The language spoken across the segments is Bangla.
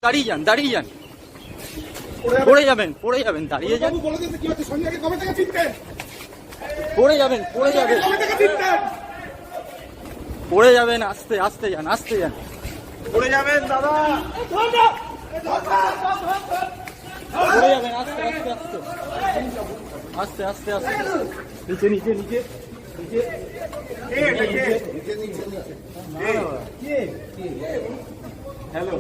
দাঁড়িয়ে যান, দাঁড়িয়ে যান, পড়ে যাবেন, পড়ে যাবেন, দাঁড়িয়ে যান, পড়ে যাবেন, পড়ে যাবেন, পড়ে যাবেন, আস্তে আস্তে যান, আস্তে যান, পড়ে যাবেন দাদা, পড়ে যাবেন, আস্তে আস্তে আস্তে আস্তে আস্তে আস্তে নিচে নিচে নিচে নিচে হ্যালো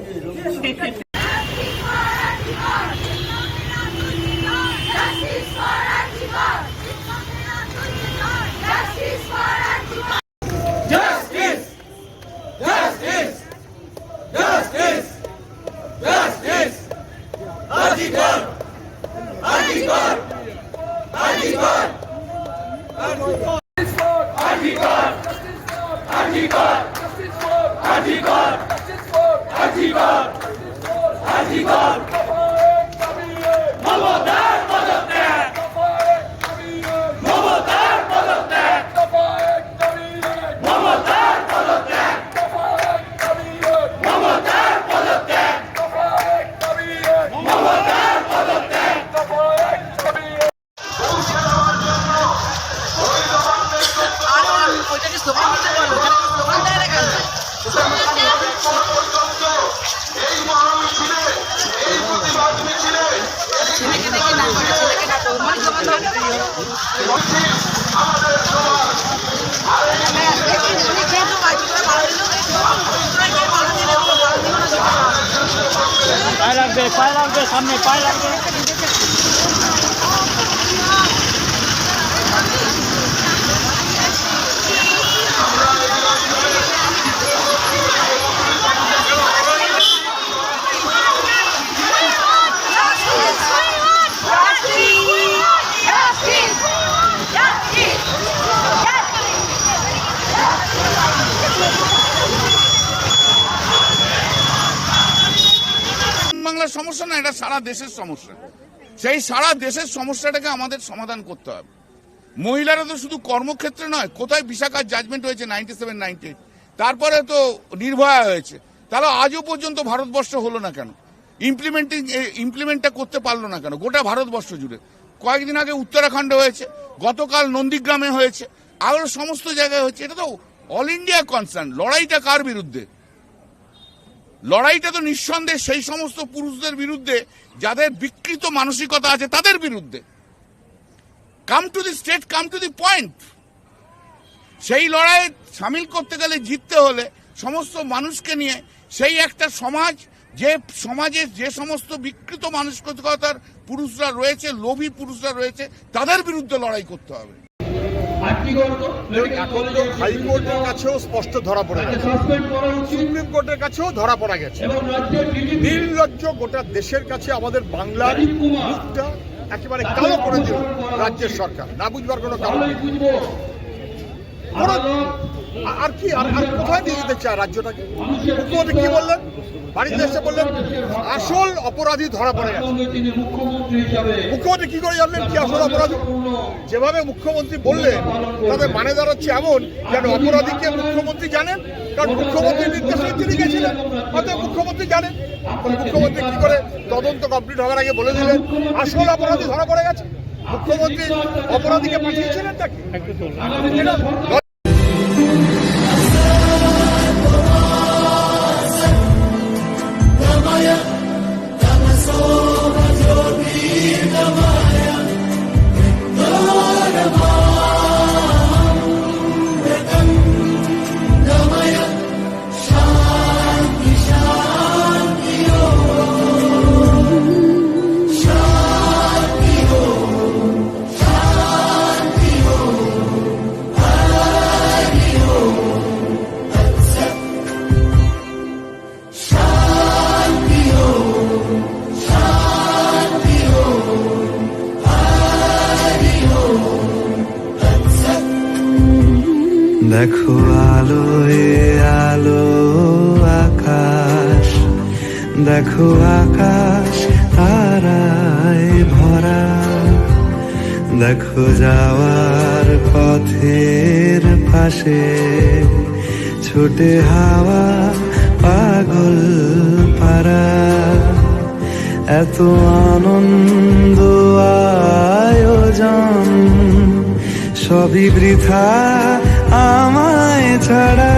পায়ে লাগবে, সামনে পায়ে লাগবে। বাংলার সমস্যা না, এটা সারা দেশের সমস্যা। সেই সারা দেশের সমস্যাটাকে আমাদের সমাধান করতে হবে। মহিলারা তো শুধু কর্মক্ষেত্রে নয়, কোথায় বিশাখার জাজমেন্ট হয়েছে 97-98, তারপরে তো নির্ভয়া হয়েছে, তাহলে আজও পর্যন্ত ভারতবর্ষ হলো না কেন? ইমপ্লিমেন্টটা করতে পারলো না কেন গোটা ভারতবর্ষ জুড়ে? কয়েকদিন আগে উত্তরাখণ্ডে হয়েছে, গতকাল নন্দীগ্রামে হয়েছে, আরো সমস্ত জায়গায় হচ্ছে। এটা তো অল ইন্ডিয়া কনসার্ন। লড়াইটা কার বিরুদ্ধে? লড়াইটা তো নিঃসন্দেহে সেই সমস্ত পুরুষদের বিরুদ্ধে যাদের বিকৃত মানসিকতা আছে, তাদের বিরুদ্ধে। Come to the state, come to the point. সেই লড়াইয়ে সামিল করতে গেলে, জিততে হলে সমস্ত মানুষকে নিয়ে সেই একটা সমাজ, যে সমাজে যে সমস্ত বিকৃত মানসিকতার পুরুষরা রয়েছে, লোভী পুরুষরা রয়েছে, তাদের বিরুদ্ধে লড়াই করতে হবে। হাইকোর্টের কাছেও স্পষ্ট ধরা পড়ে গেছে, সুপ্রিম কোর্টের কাছেও ধরা পড়া গেছে। নির্লজ্জ গোটা দেশের কাছে আমাদের বাংলার মুখটা একেবারে কালো করে দিল রাজ্যের সরকার। না বুঝবার কোনো কারণ নেই। আর কি আর কোথায় নিয়ে যেতে চায় রাজ্যটাকে? মুখ্যমন্ত্রী কি বললেন? বাড়িতে এসে বললেন আসল অপরাধী ধরা পড়ে গেছে। মুখ্যমন্ত্রী কি করে জানলেন কি আসল অপরাধী? যেভাবে মুখ্যমন্ত্রী বললেন তাদের মানে দাঁড়াচ্ছে এমন যেন অপরাধীকে মুখ্যমন্ত্রী জানেন, কারণ মুখ্যমন্ত্রীর নির্দেশে তিনি গেছিলেন, হয়তো মুখ্যমন্ত্রী জানেন। মুখ্যমন্ত্রী কি করে তদন্ত কমপ্লিট হওয়ার আগে বলে দিলেন আসল অপরাধী ধরা পড়ে গেছে? মুখ্যমন্ত্রী অপরাধীকে পাঠিয়েছিলেন তাকে। দেখো আলোয় আলো আকাশ, দেখো আকাশ তারায় ভরা, দেখো যাওয়ার পথের পাশে ছোটে হাওয়া পাগল পারা। এত আনন্দ আয়োজন সবই বৃথা আমায় ছাড়া।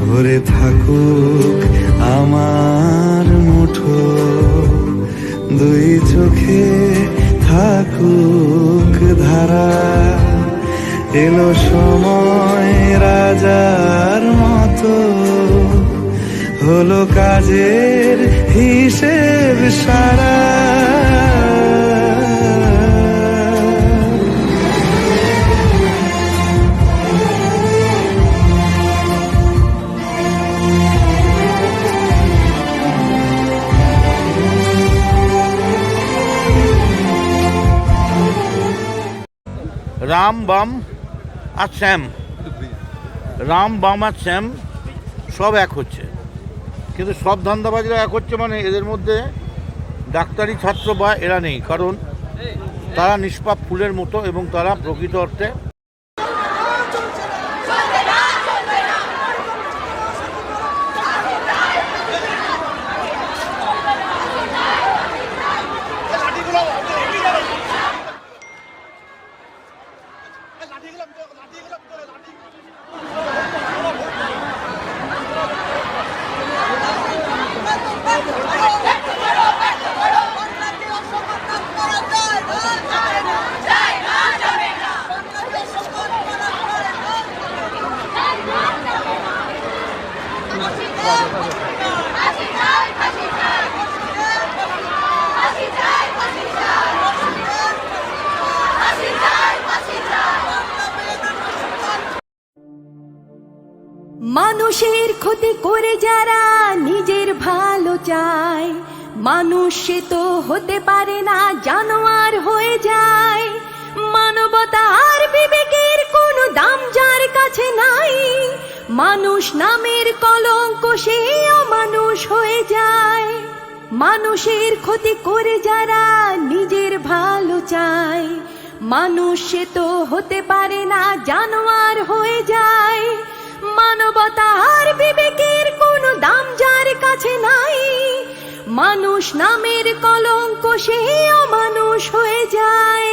ভরে থাকুক আমার মুঠো, দুই চোখে থাকুক ধারা। এলো সময় রাজার মতো, হলো কাজের হিসেব সারা। রাম বাম আর শ্যাম, রাম বাম আর শ্যাম সব এক হচ্ছে, কিন্তু সব ধান্দাবাজরা এক হচ্ছে মানে এদের মধ্যে ডাক্তারি ছাত্র বা এরা নেই, কারণ তারা নিষ্পাপ ফুলের মতো এবং তারা প্রকৃত অর্থে মানুষের ক্ষতি করে যারা নিজের ভালো চায়, মানুষ সে তো হতে পারে না, জানোয়ার হয়ে যায়। মানবতা আর বিবেকের কোনো দাম যার কাছে নাই, মানুষ নামের কলঙ্ক সে অমানুষ হয়ে যায়। মানুষের ক্ষতি করে যারা নিজের ভালো চায়, মানুষ সে তো হতে পারে না, জানোয়ার হয়ে যায়। মানবতা আর বিবেকের কোনো দাম যার কাছে নাই, মানুষ নামের কলঙ্ক সে অমানুষ হয়ে যায়।